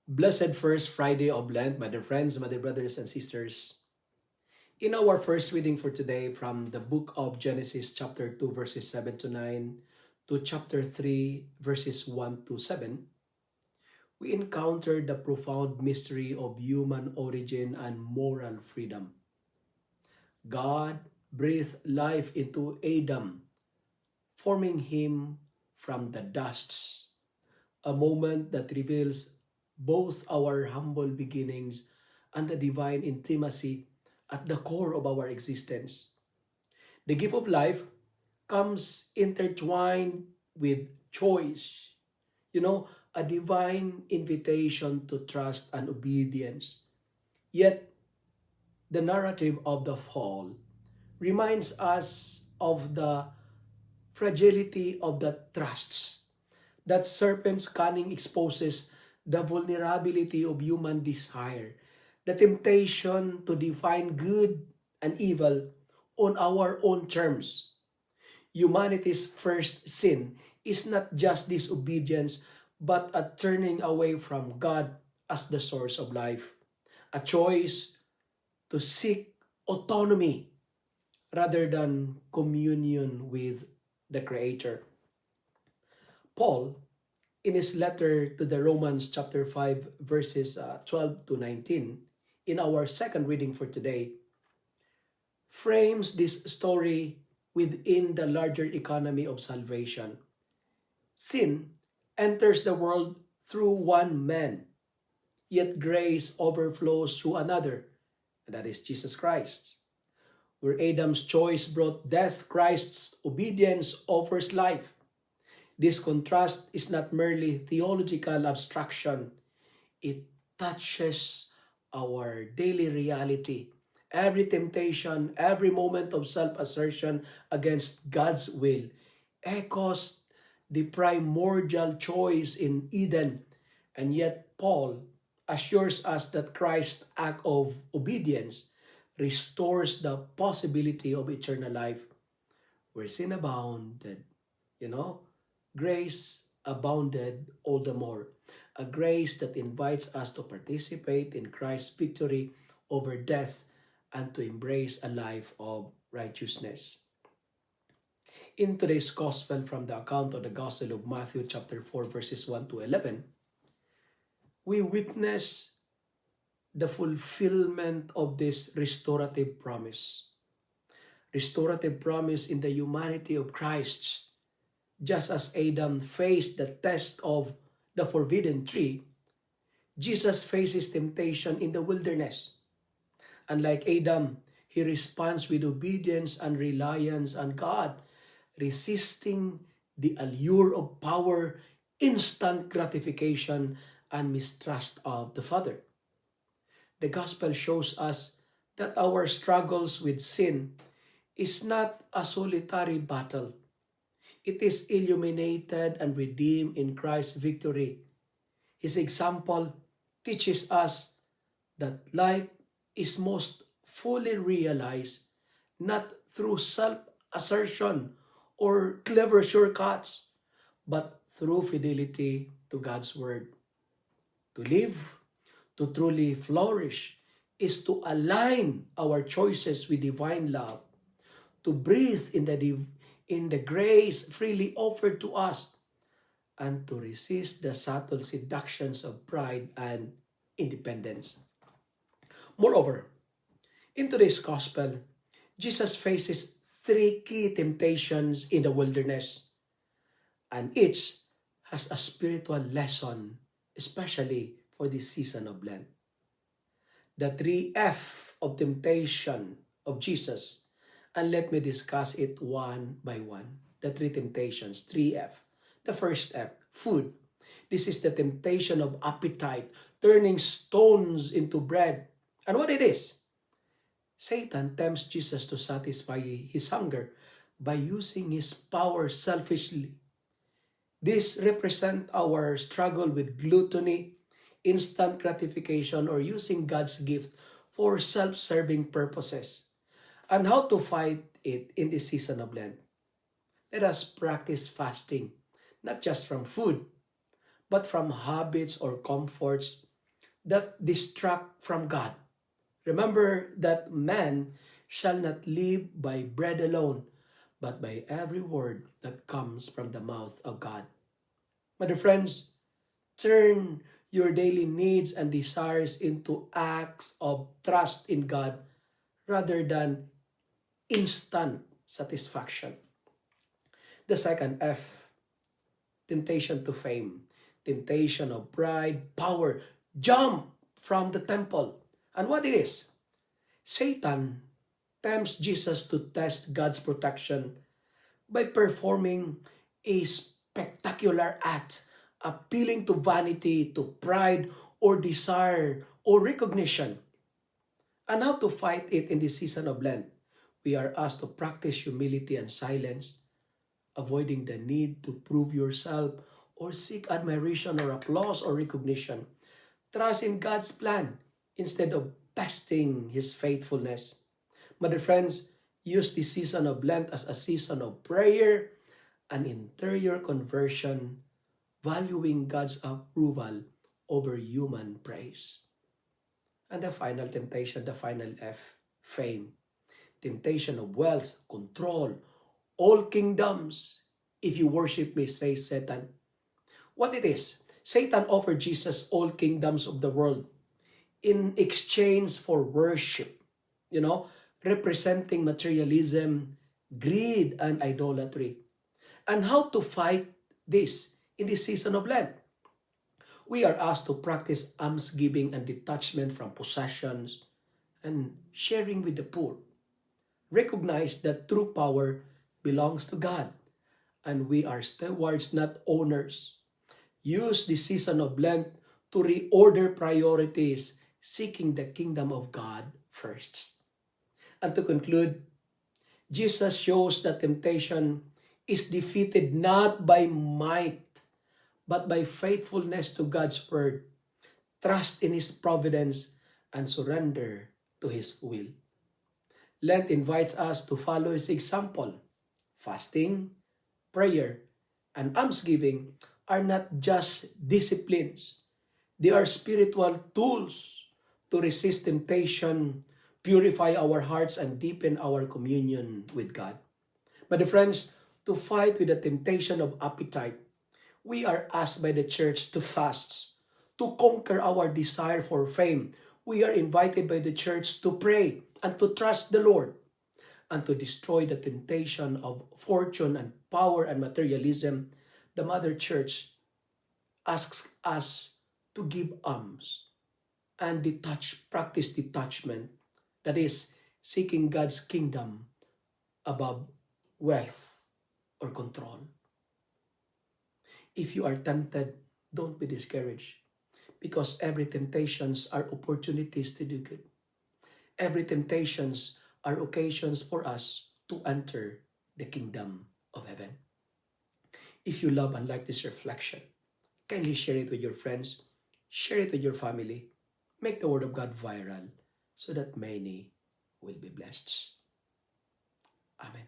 Blessed first Friday of Lent, my dear friends, my dear brothers and sisters. In our first reading for today from the book of Genesis chapter 2 verses 7 to 9 to chapter 3 verses 1 to 7, we encounter the profound mystery of human origin and moral freedom. God breathed life into Adam, forming him from the dusts, a moment that reveals both our humble beginnings and the divine intimacy at the core of our existence. The gift of life comes intertwined with choice, a divine invitation to trust and obedience. Yet, the narrative of the fall reminds us of the fragility of the trusts. That serpent's cunning exposes the vulnerability of human desire, the temptation to define good and evil on our own terms. Humanity's first sin is not just disobedience, but a turning away from God as the source of life, a choice to seek autonomy rather than communion with the Creator. Paul, in his letter to the Romans chapter 5 verses 12 to 19, in our second reading for today, frames this story within the larger economy of salvation. Sin enters the world through one man, yet grace overflows through another, and that is Jesus Christ. Where Adam's choice brought death, Christ's obedience offers life. This contrast is not merely theological abstraction. It touches our daily reality. Every temptation, every moment of self-assertion against God's will echoes the primordial choice in Eden. And yet Paul assures us that Christ's act of obedience restores the possibility of eternal life. Where sin abounded, grace abounded all the more. A grace that invites us to participate in Christ's victory over death and to embrace a life of righteousness. In today's Gospel from the account of the Gospel of Matthew chapter 4 verses 1 to 11, we witness the fulfillment of this restorative promise. Restorative promise in the humanity of Christ. Just as Adam faced the test of the forbidden tree, Jesus faces temptation in the wilderness. Unlike Adam, he responds with obedience and reliance on God, resisting the allure of power, instant gratification, and mistrust of the Father. The Gospel shows us that our struggles with sin is not a solitary battle. It is illuminated and redeemed in Christ's victory. His example teaches us that life is most fully realized not through self-assertion or clever shortcuts, but through fidelity to God's Word. To live, to truly flourish, is to align our choices with divine love, to breathe in the grace freely offered to us, and to resist the subtle seductions of pride and independence. Moreover, in today's Gospel, Jesus faces three key temptations in the wilderness, and each has a spiritual lesson, especially for this season of Lent. The three F of temptation of Jesus, and let me discuss it one by one. The three temptations, 3F. The first F, food. This is the temptation of appetite, turning stones into bread. And what it is? Satan tempts Jesus to satisfy his hunger by using his power selfishly. This represents our struggle with gluttony, instant gratification, or using God's gift for self-serving purposes, and how to fight it in this season of Lent. Let us practice fasting, not just from food, but from habits or comforts that distract from God. Remember that man shall not live by bread alone, but by every word that comes from the mouth of God. My dear friends, turn your daily needs and desires into acts of trust in God rather than instant satisfaction. The second F, temptation to fame, temptation of pride, power, jump from the temple. And what it is? Satan tempts Jesus to test God's protection by performing a spectacular act, appealing to vanity, to pride, or desire, or recognition. And how to fight it in this season of Lent? We are asked to practice humility and silence, avoiding the need to prove yourself or seek admiration or applause or recognition. Trust in God's plan instead of testing His faithfulness. My dear friends, use this season of Lent as a season of prayer and interior conversion, valuing God's approval over human praise. And the final temptation, the final F, fame. Temptation of wealth, control, all kingdoms. If you worship me, says Satan. What it is? Satan offered Jesus all kingdoms of the world in exchange for worship, representing materialism, greed, and idolatry. And how to fight this in this season of Lent? We are asked to practice almsgiving and detachment from possessions and sharing with the poor. Recognize that true power belongs to God, and we are stewards, not owners. Use the season of Lent to reorder priorities, seeking the kingdom of God first. And to conclude, Jesus shows that temptation is defeated not by might, but by faithfulness to God's word, trust in His providence, and surrender to His will. Lent invites us to follow His example. Fasting, prayer, and almsgiving are not just disciplines. They are spiritual tools to resist temptation, purify our hearts, and deepen our communion with God. But friends, to fight with the temptation of appetite, we are asked by the church to fast, to conquer our desire for fame. We are invited by the church to pray and to trust the Lord, and to destroy the temptation of fortune and power and materialism. The Mother Church asks us to give alms and practice detachment, that is, seeking God's kingdom above wealth or control. If you are tempted, don't be discouraged, because every temptations are opportunities to do good. Every temptations are occasions for us to enter the kingdom of heaven. If you love and like this reflection, kindly share it with your friends, share it with your family, make the word of God viral so that many will be blessed. Amen.